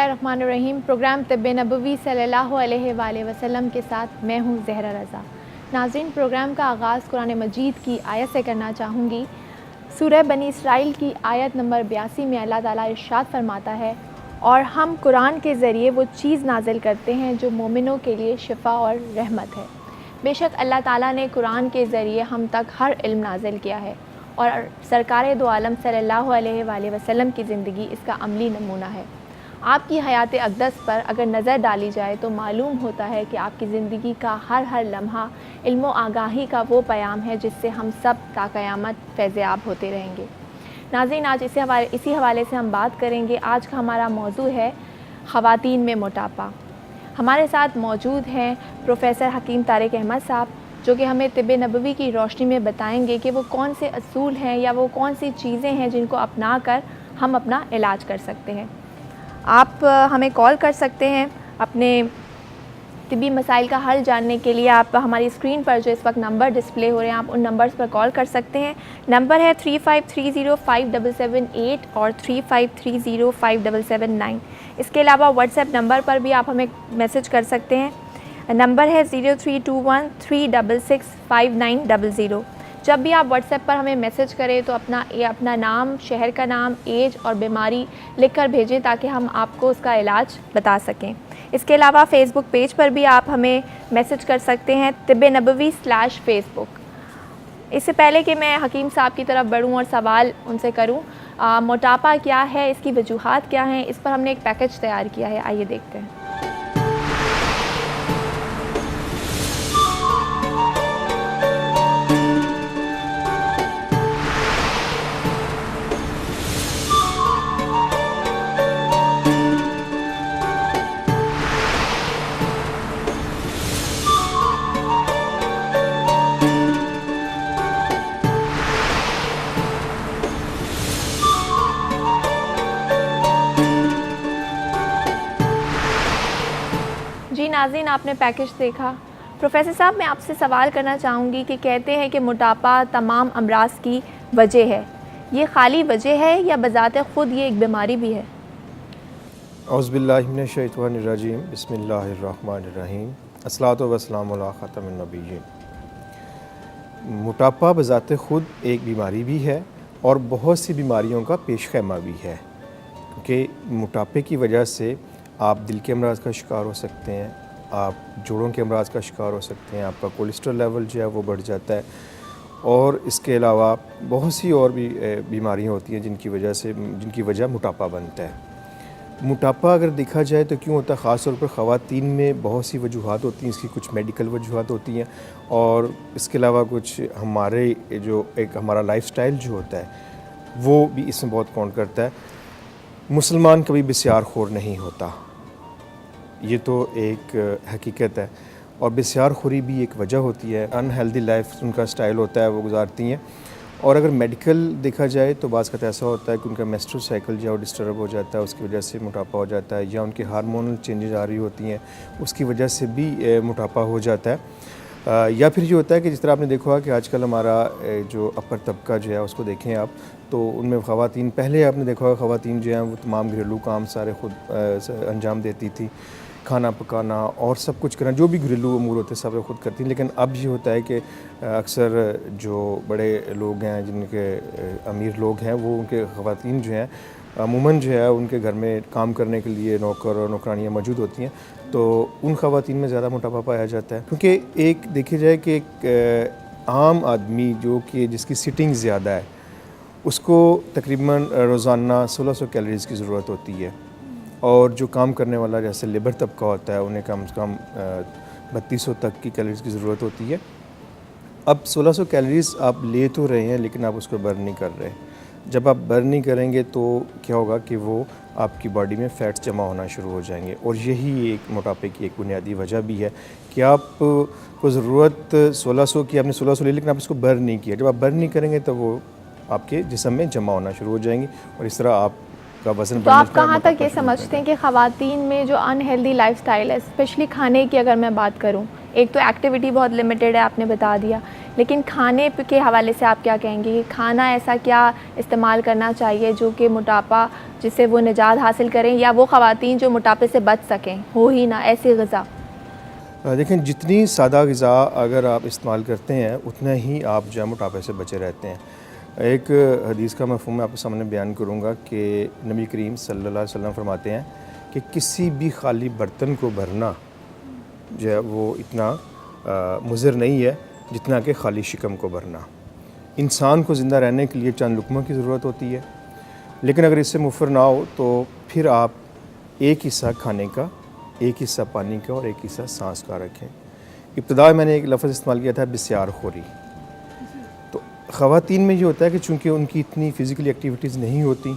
बिस्मिल्लाहिर्रहमानिर्रहीम। प्रोग्राम तिब्बे नबवी सल्लल्लाहु अलैहि वसल्लम के साथ मैं हूँ ज़हरा रज़ा। नाज़रीन, प्रोग्राम का आगाज़ कुरान मजीद की आयत से करना चाहूँगी। सूरह बनी इसराइल की आयत नंबर 82 में अल्लाह ताला इरशाद फरमाता है, और हम कुरान के ज़रिए वो चीज़ नाजिल करते हैं जो मोमिनों के लिए शिफ़ा और रहमत है। बेशक अल्लाह ताला ने कुरान के ज़रिए हम तक हर इल्म नाजिल किया है और सरकार दो आलम सल्लल्लाहु अलैहि वसल्लम की ज़िंदगी इसका अमली नमूना है। आपकी हयात अक़दस पर अगर नज़र डाली जाए तो मालूम होता है कि आपकी ज़िंदगी का हर लम्हा इल्म आगाही का वो प्याम है जिससे हम सब ता क़यामत फैज़याब होते रहेंगे। नाज़रीन, आज इसी हवाले से हम बात करेंगे। आज का हमारा मौजू है ख़वातीन में मोटापा। हमारे साथ मौजूद हैं प्रोफ़ेसर हकीम तारिक अहमद साहब, जो कि हमें तिब्बे नबवी की रोशनी में बताएंगे कि वो कौन से असूल हैं या वो कौन सी चीज़ें हैं जिनको अपना कर हम अपना इलाज कर सकते हैं। आप हमें कॉल कर सकते हैं अपने तिब्बी मसाइल का हल जानने के लिए। आप हमारी स्क्रीन पर जो इस वक्त नंबर डिस्प्ले हो रहे हैं, आप उन नंबर्स पर कॉल कर सकते हैं। नंबर है 35305778 और 35305779। इसके अलावा व्हाट्सएप नंबर पर भी आप हमें मैसेज कर सकते हैं। नंबर है 0321366590। जब भी आप व्हाट्सएप पर हमें मैसेज करें तो अपना नाम, शहर का नाम, एज और बीमारी लिखकर भेजें ताकि हम आपको उसका इलाज बता सकें। इसके अलावा फ़ेसबुक पेज पर भी आप हमें मैसेज कर सकते हैं, तिब्बे नबवी /फेसबुक। इससे पहले कि मैं हकीम साहब की तरफ बढ़ूँ और सवाल उनसे करूँ, मोटापा क्या है, इसकी वजूहात क्या हैं, इस पर हमने एक पैकेज तैयार किया है। आइए देखते हैं। जी नाज़रीन, आपने पैकेज देखा। प्रोफेसर साहब, मैं आपसे सवाल करना चाहूँगी कि कहते हैं कि मोटापा तमाम अमराज की वजह है। ये खाली वजह है या बज़ाते ख़ुद ये एक बीमारी भी है? औज़ुबिल्लाहि मिनश्शैतानिर्रजीम, बिस्मिल्लाहिर्रहमानिर्रहीम, अस्सलातु वस्सलामु अला ख़ातमिन नबिय्यीन। मोटापा बज़ाते ख़ुद एक बीमारी भी है और बहुत सी बीमारियों का पेशखैमा भी है, क्योंकि मोटापे की वजह से आप दिल के अमराज़ का शिकार हो सकते हैं, आप जोड़ों के अमराज़ का शिकार हो सकते हैं, आपका कोलेस्ट्रॉल लेवल जो है वो बढ़ जाता है, और इसके अलावा बहुत सी और भी बीमारियां होती हैं जिनकी वजह मोटापा बनता है। मोटापा अगर देखा जाए तो क्यों होता है, ख़ास तौर पर ख़वातीन में बहुत सी वजूहात होती हैं। इसकी कुछ मेडिकल वजूहात होती हैं और इसके अलावा कुछ हमारा लाइफस्टाइल जो होता है वो भी इसमें बहुत काउंट करता है। मुसलमान कभी बिस्यारखोर नहीं होता, ये तो एक हकीकत है, और बिस्यारखोरी भी एक वजह होती है। अनहेल्दी लाइफ उनका स्टाइल होता है, वो गुजारती हैं। और अगर मेडिकल देखा जाए तो बाज़ का ऐसा होता है कि उनका मेंस्ट्रुअल साइकिल जो है डिस्टर्ब हो जाता है, उसकी वजह से मोटापा हो जाता है, या उनके हार्मोनल चेंजेस आ रही होती हैं, उसकी वजह से भी मोटापा हो जाता है। या फिर ये होता है कि जिस तरह आपने देखा कि आजकल हमारा जो अपर तबका जो है उसको देखें आप, तो उनमें ख़वातीन, पहले आपने देखा ख़वातीन जो हैं वो तमाम घरेलू काम सारे ख़ुद अंजाम देती थी, खाना पकाना और सब कुछ करना, जो भी घरेलू अमूर होते सब खुद करती हैं। लेकिन अब ये होता है कि अक्सर जो बड़े लोग हैं, जिनके अमीर लोग हैं, वो उनके ख़वातीन जो हैं अमूमन जो है उनके घर में काम करने के लिए नौकर और नौकरानियाँ मौजूद होती हैं, तो उन ख़वातीन में ज़्यादा मोटापा पाया जाता है। क्योंकि एक देखी जाए कि एक आम आदमी जिसकी सिटिंग ज़्यादा है, उसको तकरीबन रोज़ाना 1600 कैलोरीज़ की ज़रूरत होती है, और जो काम करने वाला जैसे लेबर तबका होता है उन्हें कम से कम 3200 तक की कैलोरीज़ की ज़रूरत होती है। अब 1600 कैलोरीज़ आप ले तो रहे हैं, लेकिन आप उसको बर्न नहीं कर रहे। जब आप बर्न नहीं करेंगे तो क्या होगा कि वो आपकी बॉडी में फ़ैट्स जमा होना शुरू हो जाएंगे, और यही एक मोटापे की एक बुनियादी वजह भी है कि आपको ज़रूरत 1600 की, आपने 1600 ले, लेकिन आप इसको बर्न नहीं किया। जब आप बर्न नहीं करेंगे तो वो आपके जिस्म में जमा होना शुरू हो जाएंगी, और इस तरह आपका वज़न। तो आप कहाँ तक ये समझते हैं कि ख़वातीन में जो अनहेल्दी लाइफस्टाइल है, स्पेशली खाने की अगर मैं बात करूँ, एक तो एक्टिविटी बहुत लिमिटेड है, आपने बता दिया, लेकिन खाने के हवाले से आप क्या कहेंगे कि खाना ऐसा क्या इस्तेमाल करना चाहिए जो कि मोटापा जिससे वो निजात हासिल करें, या वो ख़वातीन जो मोटापे से बच सकें, हो ही ना ऐसी ग़िज़ा? देखें, जितनी सादा ग़िज़ा अगर आप इस्तेमाल करते हैं उतना ही आप जो है मोटापे से बचे रहते हैं। एक हदीस का मफ़हूम मैं आपके सामने बयान करूँगा कि नबी करीम सल्लल्लाहु अलैहि वसल्लम फरमाते हैं कि किसी भी खाली बर्तन को भरना जो है वो इतना मुज़र नहीं है जितना कि खाली शिकम को भरना। इंसान को ज़िंदा रहने के लिए चंद लुक़मों की ज़रूरत होती है, लेकिन अगर इससे मुफ़र ना हो तो फिर आप एक हिस्सा खाने का, एक हिस्सा पानी का और एक हिस्सा सांस का रखें। इब्तिदा मैंने एक लफ्ज़ इस्तेमाल किया था बिस्यार खोरी। तो ख़वातीन में ये होता है कि चूँकि उनकी इतनी फ़िज़िकल एक्टिविटीज़ नहीं होती,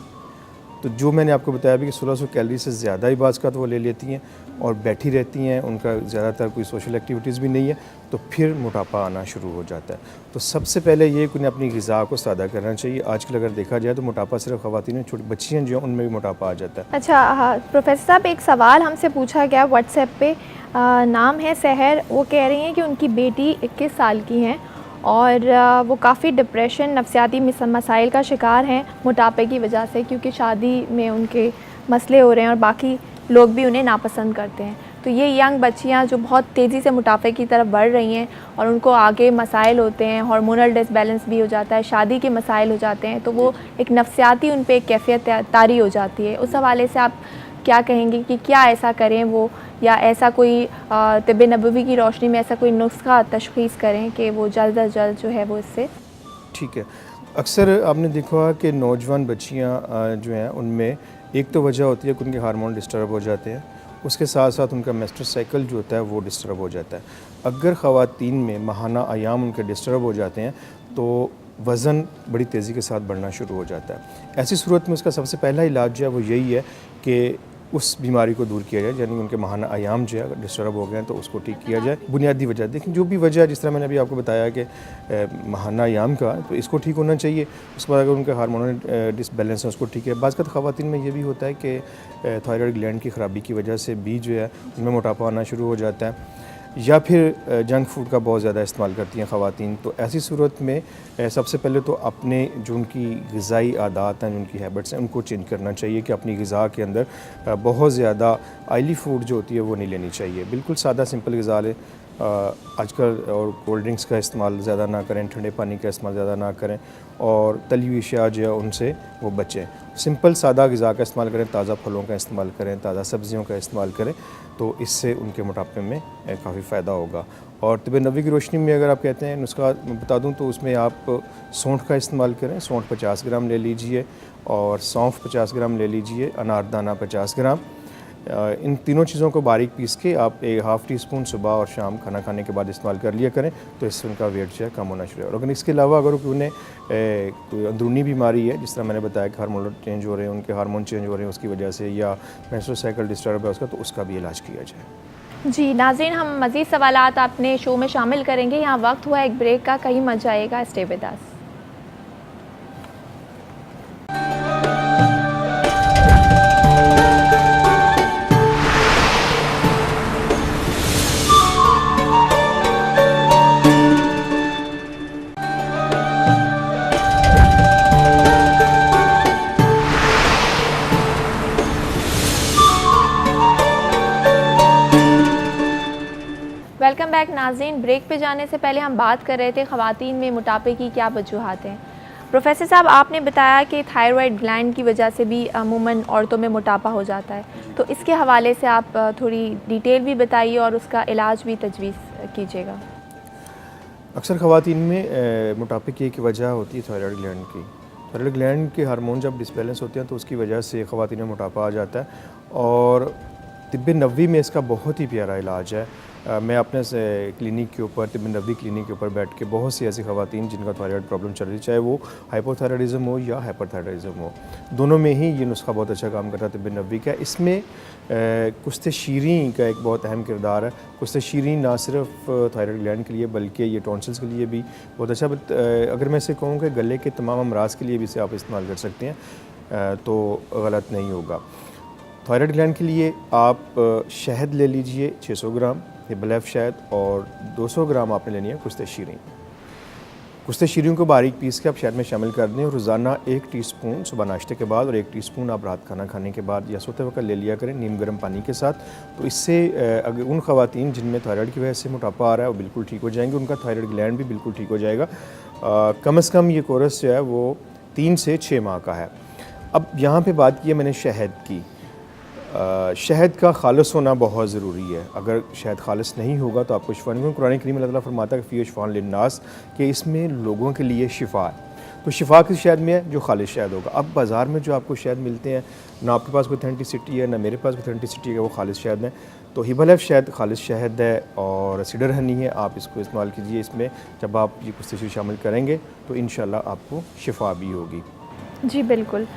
तो जो मैंने आपको बताया भी कि 1600 कैलोरी से ज़्यादा ही बाज़ का तो वो ले लेती हैं और बैठी रहती हैं, उनका ज़्यादातर कोई सोशल एक्टिविटीज़ भी नहीं है, तो फिर मोटापा आना शुरू हो जाता है। तो सबसे पहले ये कि उन्हें अपनी ग़िज़ा को सादा करना चाहिए। आजकल अगर देखा जाए तो मोटापा सिर्फ ख़वातीन में, छोटी बच्चियाँ जो हैं उनमें भी मोटापा आ जाता है। अच्छा, हाँ प्रोफेसर साहब, एक सवाल हमसे पूछा गया व्हाट्सएप पे, नाम है सहर, वो कह रही हैं कि उनकी बेटी 21 साल की हैं और वो काफ़ी डिप्रेशन, नफ्सियाती मसाइल का शिकार हैं मोटापे की वजह से, क्योंकि शादी में उनके मसले हो रहे हैं और बाकी लोग भी उन्हें नापसंद करते हैं। तो ये यंग बच्चियां जो बहुत तेज़ी से मोटापे की तरफ बढ़ रही हैं और उनको आगे मसाइल होते हैं, हार्मोनल डिसबैलेंस भी हो जाता है, शादी के मसाइल हो जाते हैं, तो वो एक नफ्सियाती उन पे एक कैफियत तारी हो जाती है। उस हवाले से आप क्या कहेंगे कि क्या ऐसा करें वो, या ऐसा कोई तिब्बे नबवी की रोशनी में ऐसा कोई नुस्खा तशख़ीस करें कि वो जल्द अज जल्द जो है वो इससे? ठीक है, अक्सर आपने देखा कि नौजवान बच्चियाँ जो हैं उनमें एक तो वजह होती है कि उनके हार्मोन डिस्टर्ब हो जाते हैं, उसके साथ साथ उनका मेंस्ट्रुअल साइकिल जो होता है वो डिस्टर्ब हो जाता है। अगर ख़वातीन में माहाना अयाम उनके डिस्टर्ब हो जाते हैं तो वज़न बड़ी तेज़ी के साथ बढ़ना शुरू हो जाता है। ऐसी सूरत में उसका सबसे पहला इलाज जो है वो यही है कि उस बीमारी को दूर किया जाए, यानी उनके माहाना अयाम जो है अगर डिस्टर्ब हो गए हैं तो उसको ठीक किया जाए। बुनियादी वजह देखिए, जो भी वजह जिस तरह मैंने अभी आपको बताया कि माहाना अयाम का, तो इसको ठीक होना चाहिए। उसके बाद अगर उनका हार्मोनल डिसबैलेंस है उसको ठीक है। बाज़ ख़वातीन में ये भी होता है कि थायराइड ग्लैंड की ख़राबी की वजह से भी जो है उनमें मोटापा आना शुरू हो जाता है, या फिर जंक फूड का बहुत ज़्यादा इस्तेमाल करती हैं ख़वातीन। तो ऐसी सूरत में सबसे पहले तो अपने जो उनकी ग़िज़ाई आदात हैं, जो उनकी हैबिट्स हैं, उनको चेंज करना चाहिए कि अपनी ग़िज़ा के अंदर बहुत ज़्यादा ऑयली फूड जो होती है वो नहीं लेनी चाहिए। बिल्कुल सादा सिंपल ग़िज़ा लें आजकल, और कोल्ड ड्रिंक्स का इस्तेमाल ज़्यादा ना करें, ठंडे पानी का इस्तेमाल ज़्यादा ना करें, और तली हुई अशिया जो है उनसे वो बचें। सिंपल सादा ग़िज़ा का इस्तेमाल करें, ताज़ा फलों का इस्तेमाल करें, ताज़ा सब्ज़ियों का इस्तेमाल करें, तो इससे उनके मोटापे में काफ़ी फ़ायदा होगा। और तिब्बे नबवी की रोशनी में अगर आप कहते हैं नुस्खा बता दूं तो उसमें आप सौंठ का इस्तेमाल करें। सौंठ 50 ग्राम ले लीजिए और सौंफ 50 ग्राम ले लीजिए, अनारदाना 50 ग्राम। इन तीनों चीज़ों को बारीक पीस के आप एक हाफ़ टी स्पून सुबह और शाम खाना खाने के बाद इस्तेमाल कर लिया करें, तो इससे उनका वेट जो है कम होना शुरू है। और अगर इसके अलावा अगर उन्हें कोई अंदरूनी बीमारी है, जिस तरह मैंने बताया कि हार्मोन चेंज हो रहे हैं, उनके हार्मोन चेंज हो रहे हैं उसकी वजह से, या मेंस्ट्रुअल साइकिल डिस्टर्ब है उसका, तो उसका भी इलाज किया जाए। जी नाज़रीन, हम मज़ीद सवालात अपने शो में शामिल करेंगे। यहाँ वक्त हुआ एक ब्रेक का, कहीं मत जाइएगा, stay with us. Welcome back नाज़रीन। ब्रेक पे जाने से पहले हम बात कर रहे थे ख़वातीन में मोटापे की क्या वजूहात हैं। प्रोफेसर साहब, आपने बताया कि थायराइड ग्लैंड की वजह से भी अमूमन औरतों में मोटापा हो जाता है, तो इसके हवाले से आप थोड़ी डिटेल भी बताइए और उसका इलाज भी तजवीज़ कीजिएगा। अक्सर ख़वातीन में मोटापे की एक वजह होती है थायराइड ग्लैंड की। थायराइड ग्लैंड के हार्मोन जब डिसबैलेंस होते हैं तो उसकी वजह से ख़वातीन में मोटापा आ जाता है, और तिब्बे नबवी में इसका बहुत ही प्यारा इलाज है। मैं अपने से क्लिनिक के ऊपर, तिब्बे नबवी क्लिनिक के ऊपर बैठ के बहुत सी ऐसी ख़वातीन जिनका थायराइड प्रॉब्लम चल रही है, चाहे वो हाइपोथायराइडिज़म हो या हाइपरथायराइडिज़म हो, दोनों में ही ये नुस्खा बहुत अच्छा काम करता है तिब्बे नबवी का। इसमें कुश्ते शीरीं का एक बहुत अहम किरदार है। कुश्ते शीरीं ना सिर्फ थायराइड ग्लैंड के लिए बल्कि ये टॉन्सिल्स के लिए भी बहुत अच्छा। अगर मैं इसे कहूँ कि गले के तमाम अमराज के लिए भी इसे आप इस्तेमाल कर सकते हैं तो गलत नहीं होगा। थायराइड ग्लैंड के लिए आप शहद ले लीजिए 600 ग्राम, ये ब्लैक शहद, और 200 ग्राम आपने लेनी है कुश्ते शीरीं। गुस्ते शीरियों को बारीक पीस के आप शहद में शामिल कर दें और रोज़ाना 1 टीस्पून सुबह नाश्ते के बाद और 1 टीस्पून आप रात खाना खाने के बाद या सोते वक्त ले लिया करें नीम गर्म पानी के साथ। तो इससे अगर उन ख़वातीन जिनमें थायराइड की वजह से मोटापा आ रहा है वो बिल्कुल ठीक हो जाएंगे, उनका थायराइड ग्लैंड भी बिल्कुल ठीक हो जाएगा। कम से कम ये कोर्स जो है वो 3 से 6 माह का है। अब यहाँ पे बात की है मैंने शहद की। शहद का खालिस होना बहुत ज़रूरी है। अगर शहद खालिस नहीं होगा तो आपको शिफा नहीं होगा। कुरान करीम अल्लाह ताला फरमाता है फ़ीह शिफ़ाउन लिन्नास कि इसमें लोगों के लिए शिफा है। तो शिफा किस शहद में है? जो खालिस शहद होगा। अब बाज़ार में जो आपको शहद मिलते हैं ना आपके पास कोई ऑथेंटिसिटी है ना मेरे पास कोई ऑथेंटिसिटी है, वो खालिस शहद में। तो हिबा-लैब शहद खालिस शहद है और सीडर हनी है, आप इसको इस्तेमाल कीजिए। इसमें जब आप ये कुछ शामिल करेंगे तो इंशाल्लाह आपको शिफा भी होगी। जी बिल्कुल।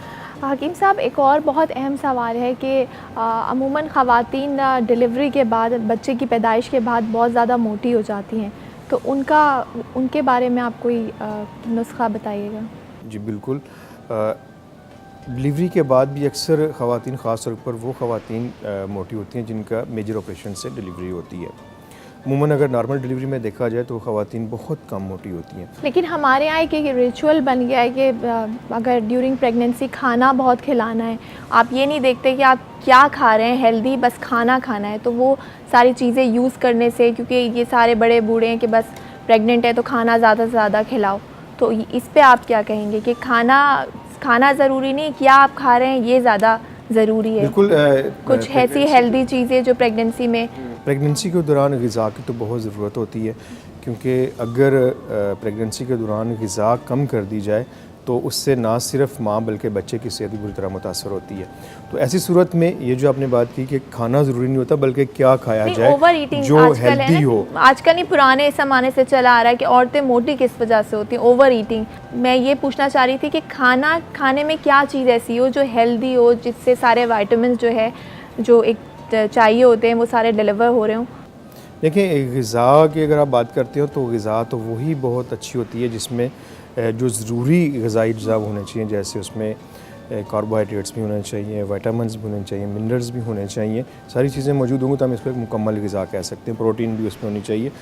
हकीम साहब, एक और बहुत अहम सवाल है कि अमूमन ख़वातीन डिलीवरी के बाद, बच्चे की पैदाइश के बाद बहुत ज़्यादा मोटी हो जाती हैं, तो उनके बारे में आप कोई नुस्खा बताइएगा। जी बिल्कुल। डिलीवरी के बाद भी अक्सर ख़वातीन, ख़ास तौर पर वो ख़वातीन मोटी होती हैं जिनका मेजर ऑपरेशन से डिलीवरी होती है। अमूमन अगर नॉर्मल डिलीवरी में देखा जाए तो ख़वातीन बहुत कम मोटी होती हैं। लेकिन हमारे यहाँ एक रिचुअल बन गया है कि अगर ड्यूरिंग प्रेगनेंसी खाना बहुत खिलाना है, आप ये नहीं देखते कि आप क्या खा रहे हैं, हेल्दी बस खाना खाना है, तो वो सारी चीज़ें यूज़ करने से, क्योंकि ये सारे बड़े बूढ़े हैं कि बस प्रेग्नेंट है तो खाना ज़्यादा से ज़्यादा खिलाओ, तो इस पे आप क्या कहेंगे कि खाना ज़रूरी नहीं, क्या आप खा रहे हैं ये ज़्यादा ज़रूरी है? बिल्कुल। कुछ ऐसी हेल्दी चीज़ें जो प्रेगनेंसी के दौरान ग़िज़ा की तो बहुत ज़रूरत होती है, क्योंकि अगर प्रेगनेंसी के दौरान ग़िज़ा कम कर दी जाए तो उससे ना सिर्फ माँ बल्कि बच्चे की सेहत भी बुरी तरह मुतासर होती है। तो ऐसी सूरत में ये जो आपने बात की कि खाना ज़रूरी नहीं होता बल्कि क्या खाया जाए ओवर ईटिंग जो हेल्दी हो। आजकल नहीं, पुराने ज़माने से चला आ रहा है कि औरतें मोटी किस वजह से होती हैं, ओवर ईटिंग। मैं ये पूछना चाह रही थी कि खाना खाने में क्या चीज़ ऐसी हो जो हेल्दी हो, जिससे सारे वाइटामिन जो है जो एक चाहिए होते हैं वो सारे डिलीवर हो रहे हों। देखिए, ग़िज़ा की अगर आप बात करते हो तो ग़िज़ा तो वही बहुत अच्छी होती है जिसमें जो ज़रूरी ग़िज़ाई अज्जा होने चाहिए, जैसे उसमें कार्बोहाइड्रेट्स भी होने चाहिए, विटामिन्स भी होने चाहिए, मिनरल्स भी होने चाहिए। सारी चीज़ें मौजूद होंगी तो हम इसको एक मुकम्मल ग़िज़ा कह सकते हैं। प्रोटीन भी उसमें होनी चाहिए।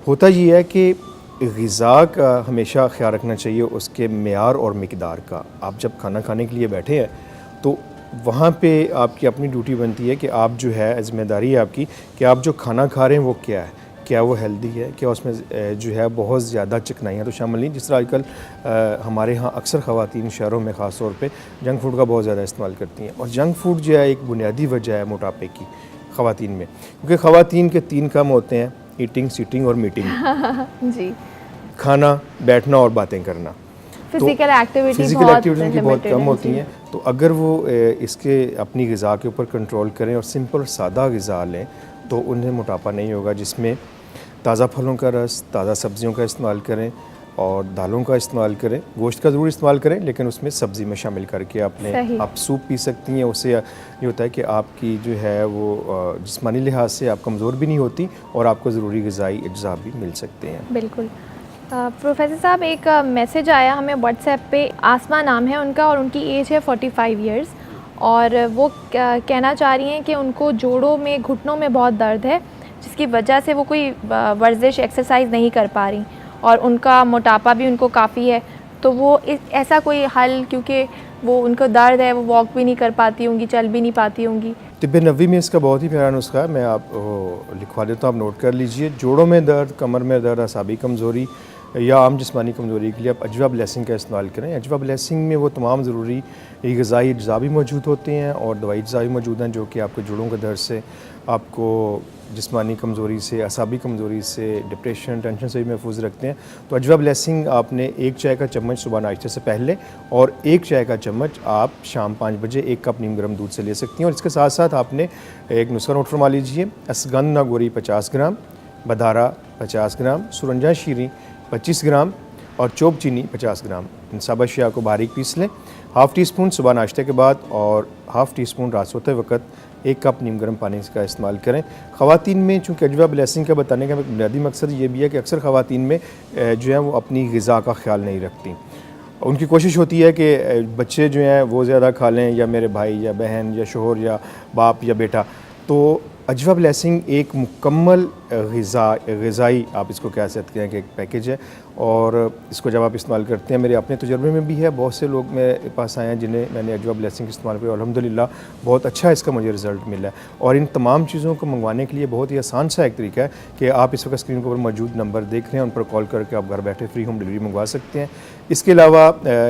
होता ये है कि ग़िज़ा का हमेशा ख्याल रखना चाहिए उसके मेयार और मिक़दार का। आप जब खाना खाने के लिए बैठे हैं तो वहाँ पे आपकी अपनी ड्यूटी बनती है कि आप जो है, ज़िम्मेदारी है आपकी कि आप जो खाना खा रहे हैं वो क्या है, क्या वो हेल्दी है, क्या उसमें जो है बहुत ज़्यादा चिकनाइयाँ तो शामिल नहीं। जिस तरह आजकल हमारे यहाँ अक्सर ख़वातीन शहरों में ख़ास तौर पे जंक फूड का बहुत ज़्यादा इस्तेमाल करती हैं, और जंक फूड जो है एक बुनियादी वजह है मोटापे की ख़वातीन में, क्योंकि ख़वातीन के 3 काम होते हैं: ईटिंग, सीटिंग और मीटिंग। जी। खाना, बैठना और बातें करना। फिज़िकल एक्टिविटी उनकी बहुत कम होती हैं। तो अगर वो इसके अपनी ग़िज़ा के ऊपर कंट्रोल करें और सिंपल सादा ग़िज़ा लें तो उन्हें मोटापा नहीं होगा। जिसमें ताज़ा फलों का रस, ताज़ा सब्ज़ियों का इस्तेमाल करें और दालों का इस्तेमाल करें। गोश्त का ज़रूर इस्तेमाल करें लेकिन उसमें सब्ज़ी में शामिल करके आप सूप पी सकती हैं। उससे ये होता है कि आपकी जो है वो जिस्मानी लिहाज से आप कमज़ोर भी नहीं होती और आपको ज़रूरी ग़िज़ाई अज्जा भी मिल सकते हैं। बिल्कुल। प्रोफेसर साहब, एक मैसेज आया हमें व्हाट्सएप पे। आसमा नाम है उनका और उनकी एज है 45 इयर्स, और वो कहना चाह रही हैं कि उनको जोड़ों में, घुटनों में बहुत दर्द है, जिसकी वजह से वो कोई वर्जिश, एक्सरसाइज नहीं कर पा रही, और उनका मोटापा भी उनको काफ़ी है। तो वो ऐसा कोई हल, क्योंकि वो उनको दर्द है, वो वॉक भी नहीं कर पाती होंगी, चल भी नहीं पाती होंगी। तिब्बे नबवी में इसका बहुत ही प्यारा नुस्खा है, मैं आप लिखवा देता हूँ, आप नोट कर लीजिए। जोड़ों में दर्द, कमर में दर्द, असाबी कमज़ोरी या आम जिस्मानी कमज़ोरी के लिए आप अजवा ब्लेसिंग का इस्तेमाल करें। अजवा ब्लेसिंग में वो तमाम ज़रूरी ग़िज़ाई अज्जा भी मौजूद होते हैं और दवाई अज्जा भी मौजूद हैं जो कि आपके जोड़ों के दर्द से, आपको जिस्मानी कमज़ोरी से, असाबी कमज़ोरी से, डिप्रेशन, टेंशन से भी महफूज रखते हैं। तो अजवा ब्लेसिंग आपने 1 चाय का चम्मच सुबह नाश्ते से पहले और 1 चाय का चम्मच आप शाम 5 बजे 1 कप नीम गर्म दूध से ले सकती हैं। और इसके साथ साथ आपने एक नुस्खा नोट फरमा लीजिए। असगंध नागोरी 50 ग्राम, बदारा 50 ग्राम, सुरंजा शीरी 25 ग्राम और चोप चीनी 50 ग्राम। इन सब अशिया को बारीक पीस लें। हाफ़ टी स्पून सुबह नाश्ते के बाद और हाफ़ टी स्पून रात सोते वक्त 1 कप नीम गर्म पानी का इस्तेमाल करें। ख़वातीन में चूँकि अजवा ब्लेसिंग का बताने का बुनियादी मकसद ये भी है कि अक्सर ख़वातीन में जो है वो अपनी ग़िज़ा का ख्याल नहीं रखती। उनकी कोशिश होती है कि बच्चे जो हैं वो ज़्यादा खा लें, या मेरे भाई या बहन या शोहर या बाप या बेटा, तो अजवा ब्लेसिंग एक मुकम्मल ग़िज़ाई आप इसको कह सकते हैं कि एक पैकेज है, और इसको जब आप इस्तेमाल करते हैं, मेरे अपने तजुर्बे में भी है, बहुत से लोग मेरे पास आए हैं जिन्हें मैंने अजवा ब्लेसिंग इस्तेमाल किया, अल्हम्दुलिल्लाह बहुत अच्छा इसका मुझे रिज़ल्ट मिला है। और इन तमाम चीज़ों को मंगवाने के लिए बहुत ही आसान सा एक तरीका है कि आप इस वक्त स्क्रीन पर मौजूद नंबर देख रहे हैं, उन पर कॉल करके आप घर बैठे फ्री होम डिलीवरी मंगवा सकते हैं। इसके अलावा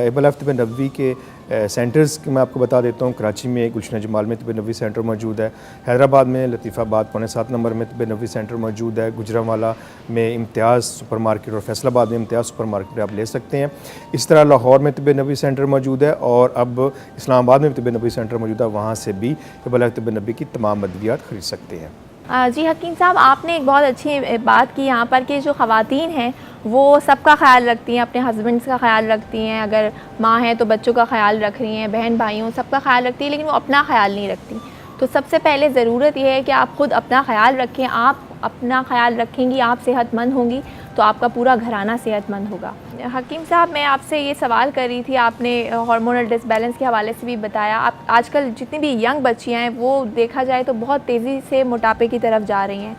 एबल तिब नबवी के सेंटर्स की मैं आपको बता देता हूँ। कराची में गुलशन जमाल में तिब नबवी सेंटर मौजूद है, हैदराबाद में लतीफ़ाबाद पौने 7 नंबर में तिब नबवी सेंटर मौजूद है, गुजरांवाला में इम्तियाज़ सुपर मार्केट और फैसलाबाद में इम्तियाज़ सुपर मार्केट पर आप ले सकते हैं। इस तरह लाहौर में तिब नबवी सेंटर मौजूद है, और अब इस्लामाबाद में तिब नबवी सेंटर मौजूद है, वहाँ से भी एबल तिब नबवी की तमाम अद्वियात ख़रीद सकते हैं। जी हकीम साहब, आपने एक बहुत अच्छी बात की यहाँ पर कि जो ख़वातीन हैं वो सबका ख़्याल रखती हैं, अपने हस्बैंड्स का ख़्याल रखती हैं, अगर माँ हैं तो बच्चों का ख़्याल रख रही हैं, बहन भाइयों सबका ख़्याल रखती हैं, लेकिन वो अपना ख़्याल नहीं रखती। तो सबसे पहले ज़रूरत यह है कि आप ख़ुद अपना ख़्याल रखें। आप अपना ख़्याल रखेंगी, आप सेहतमंद होंगी, तो आपका पूरा घराना सेहतमंद होगा। हकीम साहब, मैं आपसे ये सवाल कर रही थी, आपने हार्मोनल डिसबैलेंस के हवाले से भी बताया। आप आजकल जितनी भी यंग बच्चियाँ हैं वो देखा जाए तो बहुत तेज़ी से मोटापे की तरफ जा रही हैं।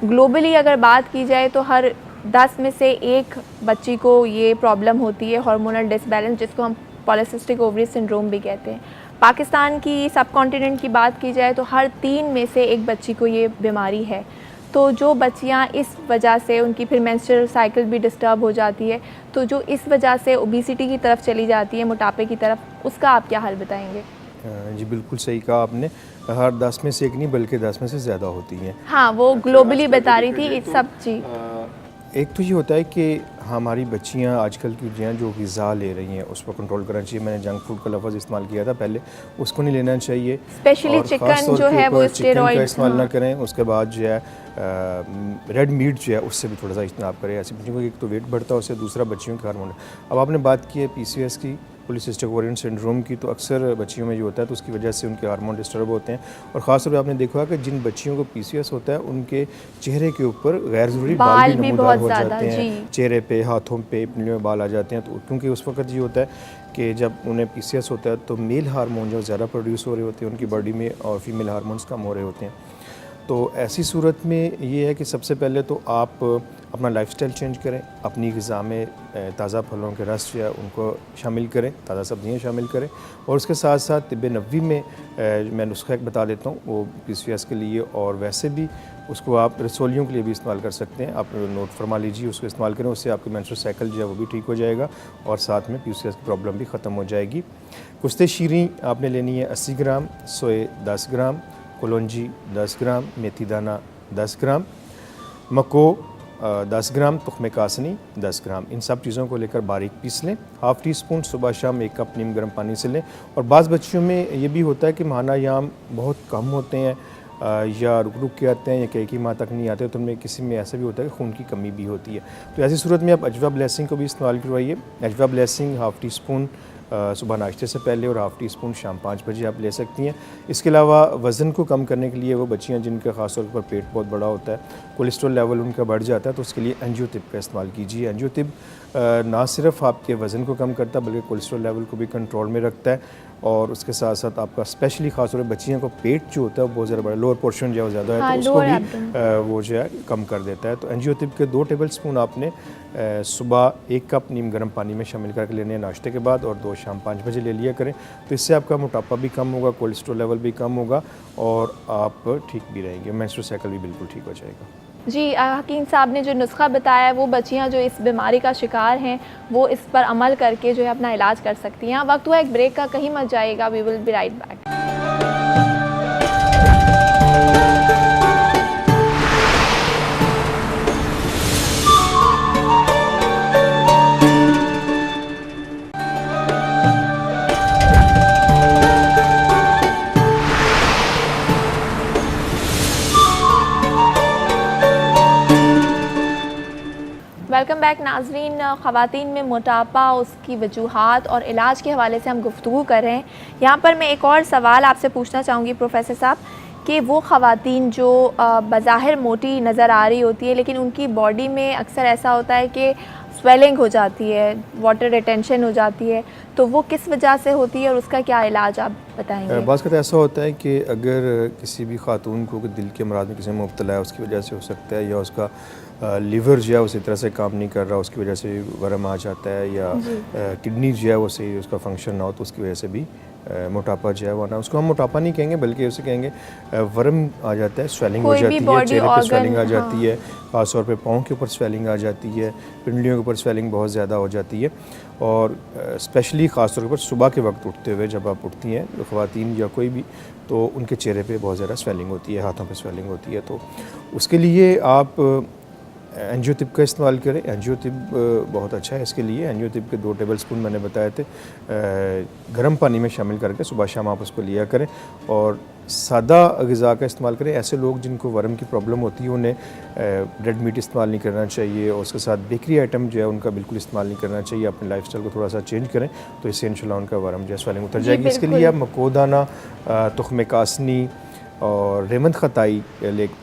ग्लोबली अगर बात की जाए तो हर 10 में से 1 बच्ची को ये प्रॉब्लम होती है, हार्मोनल डिसबैलेंस, जिसको हम पॉलीसिस्टिक ओवरी सिंड्रोम भी कहते हैं। पाकिस्तान की सब कॉन्टिनेंट की बात की जाए तो हर 3 में से 1 बच्ची को ये बीमारी है। तो जो बच्चियां इस वजह से, उनकी फिर मेंस्ट्रुअल साइकिल भी डिस्टर्ब हो जाती है, तो जो इस वजह से ओबेसिटी की तरफ चली जाती है, मोटापे की तरफ, उसका आप क्या हल बताएंगे? जी बिल्कुल सही कहा आपने, हर 10 में से 1 नहीं बल्कि 10 में से ज़्यादा होती हैं। हाँ, वो ग्लोबली बता रही थी सब जी। एक तो ये होता है कि हमारी बच्चियां आजकल की जो ग़िज़ा ले रही हैं उस पर कंट्रोल करना चाहिए। मैंने जंक फूड का लफ्ज़ इस्तेमाल किया था पहले, उसको नहीं लेना चाहिए। स्पेशली चिकन जो है वो स्टेरॉइड का इस्तेमाल ना करें। उसके बाद जो है रेड मीट जो है उससे भी थोड़ा सा इज्तनाब करें। ऐसी बच्चियों को एक तो वेट बढ़ता है, उससे दूसरा बच्चियों के हार्मोन। अब आपने बात की है PCOS की, पॉलीसिस्टिक ओवरियन सिंड्रोम की, तो अक्सर बच्चियों में जो होता है तो उसकी वजह से उनके हार्मोन डिस्टर्ब होते हैं। और ख़ास तौर पर आपने देखा कि जिन बच्चियों को PCOS होता है उनके चेहरे के ऊपर गैर ज़रूरी बाल भी नमूदार हो जाते हैं, चेहरे पे, हाथों पे, पिंडलियों में बाल आ जाते हैं। तो क्योंकि उस वक्त ये होता है कि जब उन्हें PCOS होता है तो मेल हार्मोन जो ज़्यादा प्रोड्यूस हो रहे होते हैं उनकी बॉडी में, और फीमेल हार्मोन्स कम हो रहे होते हैं। तो ऐसी सूरत में ये है कि सबसे पहले तो आप अपना लाइफस्टाइल चेंज करें, अपनी ग़िज़ा में ताज़ा फलों के रस जो है उनको शामिल करें, ताज़ा सब्ज़ियाँ शामिल करें, और उसके साथ साथ तिब नबवी में मैं नुस्खा एक बता देता हूँ वो PCOS के लिए, और वैसे भी उसको आप रसोलियों के लिए भी इस्तेमाल कर सकते हैं। आप नोट फरमा लीजिए, उसको इस्तेमाल करें, उससे आपकी मेंस्ट्रुअल साइकिल जो है वो भी ठीक हो जाएगा, और साथ में PCOS की प्रॉब्लम भी ख़त्म हो जाएगी। कुश्ते शीरी आपने लेनी है 80 ग्राम, सोए 10 ग्राम, कलौंजी 10 ग्राम, मेथी दाना 10 ग्राम, मको 10 ग्राम, तुख्मे कासनी 10 ग्राम। इन सब चीज़ों को लेकर बारीक पीस लें। हाफ़ टी स्पून सुबह शाम 1 कप नीम गर्म पानी से लें। और बाज़ बच्चियों में ये भी होता है कि माना याम बहुत कम होते हैं, या रुक रुक के आते हैं, या कई माह तक नहीं आते, तो उनमें किसी में ऐसा भी होता है कि खून की कमी भी होती है। तो ऐसी सूरत में आप अजवा ब्लेसिंग को भी इस्तेमाल करवाइए। अजवा ब्लेसिंग हाफ़ टी स्पून सुबह नाश्ते से पहले और हाफ़ टी स्पून शाम 5 बजे आप ले सकती हैं। इसके अलावा वज़न को कम करने के लिए वो बच्चियाँ जिनका ख़ास तौर पर पेट बहुत बड़ा होता है, कोलेस्ट्रॉल लेवल उनका बढ़ जाता है, तो उसके लिए एंजियोटिब का इस्तेमाल कीजिए। एंजियोटिब ना सिर्फ आपके वज़न को कम करता है बल्कि कोलेस्ट्रॉल लेवल को भी कंट्रोल में रखता है, और उसके साथ साथ आपका स्पेशली ख़ास तौर पर बच्चियों को पेट जो होता है वो बहुत ज़्यादा बड़ा, लोअर पोर्शन जो है ज़्यादा है, तो उसको भी वो जो है कम कर देता है। तो एंजियोटिब के 2 टेबल स्पून आपने सुबह 1 कप नीम गर्म पानी में शामिल करके लेने हैं नाश्ते के बाद, और 2 शाम 5 बजे ले लिया करें। तो इससे आपका मोटापा भी कम होगा, कोलेस्ट्रॉल लेवल भी कम होगा, और आप ठीक भी रहेंगे, मेंस्ट्रुअल साइकिल भी बिल्कुल ठीक हो जाएगा। जी हकीम साहब ने जो नुस्खा बताया, वो बच्चियां जो इस बीमारी का शिकार हैं वो इस पर अमल करके जो है अपना इलाज कर सकती हैं। वक्त हुआ एक ब्रेक का, कहीं मत जाइएगा, we will be right back. Welcome back नाजरीन। ख़वातीन में मोटापा, उसकी वजूहात और इलाज के हवाले से हम गुफ्तगू कर रहे हैं। यहाँ पर मैं एक और सवाल आपसे पूछना चाहूँगी प्रोफेसर साहब कि वो ख़वातीन जो बज़ाहिर मोटी नज़र आ रही होती है लेकिन उनकी बॉडी में अक्सर ऐसा होता है कि स्वेलिंग हो जाती है, वाटर रिटेंशन हो जाती है, तो वो किस वजह से होती है और उसका क्या इलाज आप बताएंगे? बाज़ का ऐसा होता है कि अगर किसी भी खातून को दिल के अमराज में किसी में मुब्तला है, उसकी वजह से हो सकता है, या उसका लीवर जो है उसी तरह से काम नहीं कर रहा, उसकी वजह से वरम आ जाता है, या किडनी जो है वो सही उसका फंक्शन ना हो तो उसकी वजह से भी मोटापा जो है वो ना, उसको हम मोटापा नहीं कहेंगे बल्कि उसे कहेंगे वरम आ जाता है, स्वेलिंग हो जाती है, चेहरे पे स्वेलिंग आ जाती है, ख़ास तौर पे पाँव के ऊपर स्वेलिंग आ जाती है, पिंडलियों के ऊपर स्वेलिंग बहुत ज़्यादा हो जाती है। और स्पेशली ख़ास तौर पर सुबह के वक्त उठते हुए जब आप उठती हैं तो ख़वातीन या कोई भी, तो उनके चेहरे पे बहुत ज़्यादा स्वेलिंग होती है, हाथों पे स्वेलिंग होती है, तो उसके लिए आप एंजियोटिप का इस्तेमाल करें। एंजियोटिप बहुत अच्छा है इसके लिए। एंजियोटिप के 2 टेबलस्पून मैंने बताए थे गर्म पानी में शामिल करके सुबह शाम आप उसको लिया करें, और सादा ग़िज़ा का इस्तेमाल करें। ऐसे लोग जिनको वर्म की प्रॉब्लम होती है उन्हें रेड मीट इस्तेमाल नहीं करना चाहिए, और उसके साथ बेकरी आइटम जो है उनका बिल्कुल इस्तेमाल नहीं करना चाहिए। अपने लाइफस्टाइल को थोड़ा सा चेंज करें तो इससे इंशाल्लाह उनका वर्म जो है स्वेलिंग उतर जाएगी। इसके लिए आप मकोदाना, तुख्म कासनी और रेमंद खताई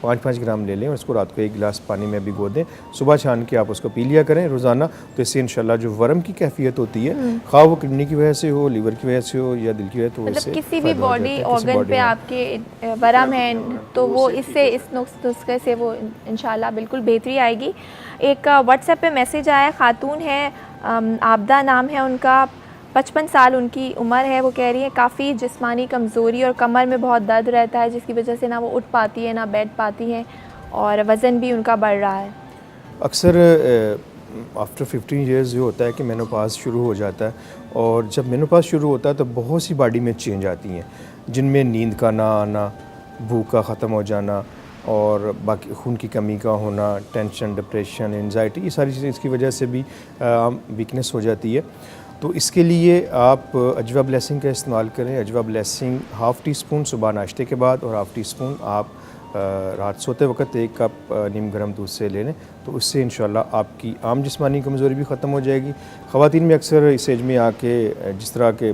5-5 ग्राम ले लें और इसको रात को 1 गिलास पानी में भिगो दें, सुबह छान के आप उसको पी लिया करें रोज़ाना। तो इससे इंशाल्लाह जो वर्म की कैफियत होती है, खा वो किडनी की वजह से हो, लीवर की वजह से हो या दिल की वजह, तो मतलब किसी भी बॉडी ऑर्गन पे आपके वरम है तो वो इससे इस नुस्खे से वो इंशाल्लाह बिल्कुल बेहतरी आएगी। एक व्हाट्सएप पे मैसेज आया, खातून है, आबदा नाम है उनका, 55 साल उनकी उम्र है। वो कह रही है काफ़ी जिस्मानी कमज़ोरी और कमर में बहुत दर्द रहता है जिसकी वजह से ना वो उठ पाती है ना बैठ पाती हैं, और वज़न भी उनका बढ़ रहा है। अक्सर आफ्टर 15 ईयर्स जो होता है कि मेनोपाज शुरू हो जाता है, और जब मेनोपाज शुरू होता है तो बहुत सी बॉडी में चेंज आती हैं, जिनमें नींद का ना आना, भूख का ख़त्म हो जाना, और बाकी खून की कमी का होना, टेंशन, डिप्रेशन, एंजाइटी, ये सारी चीज़ें इसकी वजह से भी वीकनेस हो जाती है। तो इसके लिए आप अजवा ब्लेसिंग का इस्तेमाल करें। अजवा ब्लेसिंग ½ टीस्पून सुबह नाश्ते के बाद और ½ टीस्पून आप रात सोते वक्त 1 कप नीम गर्म दूध से ले लें, तो उससे इंशाल्लाह आपकी आम जिस्मानी कमज़ोरी भी ख़त्म हो जाएगी। ख़वातीन में अक्सर इस एज में आके जिस तरह के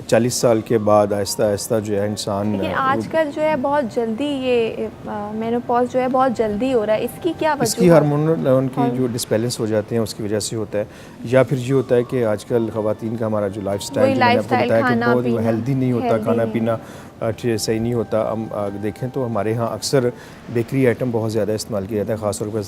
40 साल के बाद आहिस्ता आहिस्ता जो है इंसान, लेकिन आजकल जो है बहुत जल्दी ये मेनोपॉज जो है बहुत जल्दी हो रहा है, इसकी क्या वजह है? इसकी हार्मोनल लेवल की जो डिसबैलेंस हो जाते हैं उसकी वजह से होता है, या फिर ये होता है कि आजकल ख़वातीन का हमारा जो लाइफस्टाइल जो मैंने आपको बताया कि बहुत हेल्दी नहीं होता, खाना पीना सही नहीं होता। हम देखें तो हमारे यहाँ अक्सर बेकरी आइटम बहुत ज़्यादा इस्तेमाल किया जाता है, ख़ासतौर पर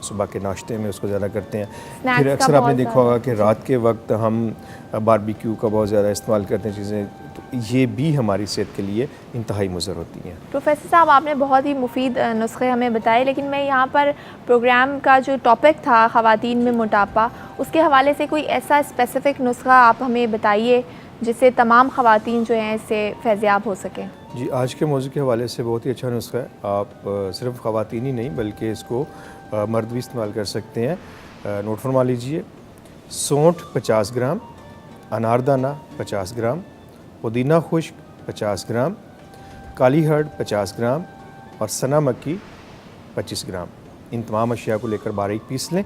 सुबह के नाश्ते में उसको ज़्यादा करते हैं। फिर अक्सर आपने देखा होगा कि रात के वक्त हम बारबेक्यू का बहुत ज़्यादा इस्तेमाल करते हैं चीज़ें, तो ये भी हमारी सेहत के लिए इंतहाई मुज़र होती हैं। प्रोफेसर साहब, आपने बहुत ही मुफीद नुस्खे हमें बताए, लेकिन मैं यहाँ पर प्रोग्राम का जो टॉपिक था ख़वातीन में मोटापा, उसके हवाले से कोई ऐसा स्पेसिफ़िक नुस्खा आप हमें बताइए जिससे तमाम ख़वातीन जो हैं इससे फैज़याब हो सकें। जी, आज के मौज़ू के हवाले से बहुत ही अच्छा नुस्खा है। आप सिर्फ ख़वातीन ही नहीं बल्कि इसको मर्द भी इस्तेमाल कर सकते हैं। नोट फरमा लीजिए, सौंठ 50 ग्राम, अनारदाना 50 ग्राम, पुदीना खुश्क 50 ग्राम, काली हर्ड 50 ग्राम और सना मक्की 25 ग्राम। इन तमाम अशिया को लेकर बारीक पीस लें।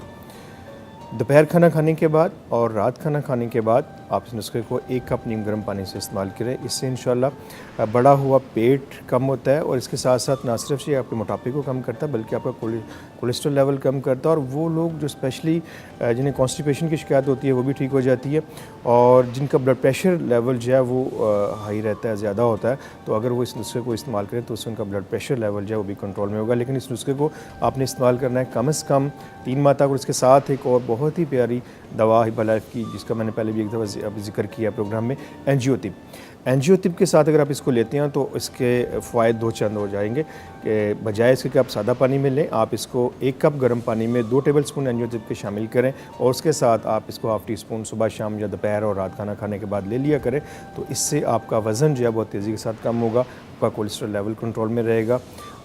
दोपहर खाना खाने के बाद और रात खाना खाने के बाद आप इस नुस्खे को 1 कप नीम गर्म पानी से इस्तेमाल करें। इससे इंशाल्लाह बड़ा हुआ पेट कम होता है, और इसके साथ साथ ना सिर्फ ये आपके मोटापे को कम करता है बल्कि आपका कोलेस्ट्रॉल लेवल कम करता है, और वो लोग जो स्पेशली जिन्हें कॉन्स्टिपेशन की शिकायत होती है वो भी ठीक हो जाती है, और जिनका ब्लड प्रेशर लेवल जो है वो हाई रहता है, ज़्यादा होता है, तो अगर वो इस नुस्खे को इस्तेमाल करें तो उससे उनका ब्लड प्रेशर लेवल जो है वो भी कंट्रोल में होगा। लेकिन इस नुस्खे को आपने इस्तेमाल करना है कम से कम 3 माह तक। और इसके साथ एक और बहुत ही प्यारी दवा हिबा लाइफ की, जिसका मैंने पहले भी एक दफ़ा अभी जिक्र किया प्रोग्राम में, एंजियोटिप। एंजियोटिप के साथ अगर आप इसको लेते हैं तो इसके फ़ायदे 2 चंद हो जाएंगे कि बजाय इसके कि आप सादा पानी में लें, आप इसको 1 कप गर्म पानी में 2 टेबलस्पून एंजियोटिप के शामिल करें, और उसके साथ आप इसको ½ टीस्पून सुबह शाम या दोपहर और रात खाना खाने के बाद ले लिया करें। तो इससे आपका वज़न जो है बहुत तेज़ी के साथ कम होगा, आपका कोलेस्ट्रॉल लेवल कंट्रोल में रहेगा,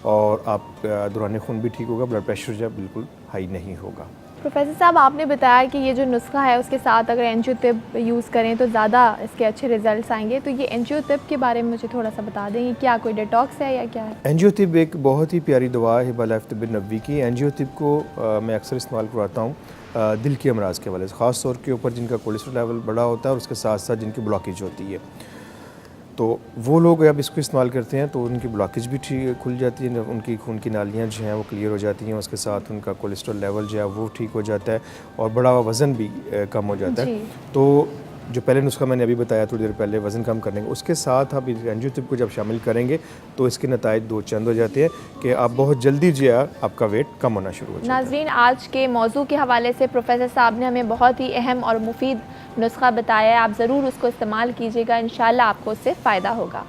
और आप दौरान खून भी ठीक होगा, ब्लड प्रेशर जो है बिल्कुल हाई नहीं होगा। प्रोफेसर साहब, आपने बताया कि ये जो नुस्खा है उसके साथ अगर एंजियोटिप यूज़ करें तो ज़्यादा इसके अच्छे रिजल्ट्स आएंगे, तो ये एंजियोटिप के बारे में मुझे थोड़ा सा बता दें, क्या कोई डिटॉक्स है या क्या है? एंजियोटिप एक बहुत ही प्यारी दवा है हिबा लाइफ तिब नबवी की। एंजियोटिप को मैं अक्सर इस्तेमाल करवाता हूँ दिल के अमराज के हवाले से, ख़ास तौर के ऊपर जिनका कोलेस्ट्रॉल लेवल बड़ा होता है और उसके साथ साथ जिनकी ब्लॉकेज होती है। तो वो लोग अब इसको इस्तेमाल करते हैं तो उनकी ब्लॉकेज भी ठीक खुल जाती है, उनकी खून की नालियाँ जो हैं वो क्लियर हो जाती हैं, उसके साथ उनका कोलेस्ट्रॉल लेवल जो है वो ठीक हो जाता है और बढ़ा हुआ वज़न भी कम हो जाता है। तो जो पहले नुस्खा मैंने अभी बताया थोड़ी देर पहले वज़न कम करने का, उसके साथ आप एंजियोथिप को जब शामिल करेंगे तो इसके नताइज दो चंद हो जाते हैं कि आप बहुत जल्दी जो है आपका वेट कम होना शुरू हो जाता है। नाज़रीन, आज के मौजू के हवाले से प्रोफेसर साहब ने हमें बहुत ही अहम और मुफीद नुस्खा बताया है। आप ज़रूर उसको इस्तेमाल कीजिएगा, इंशाल्लाह आपको उससे फ़ायदा होगा।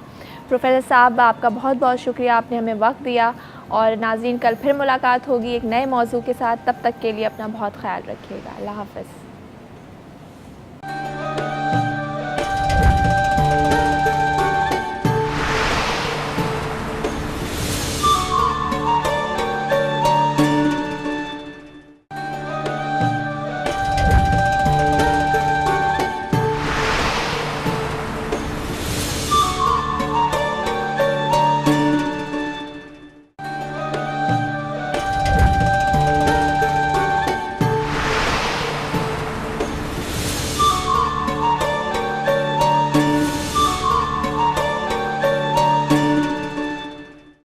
प्रोफेसर साहब, आपका बहुत बहुत शुक्रिया, आपने हमें वक्त दिया। और नाज़रीन, कल फिर मुलाकात होगी एक नए मौजू के साथ। तब तक के लिए अपना बहुत ख्याल रखिएगा। अल्लाह हाफ़िज़।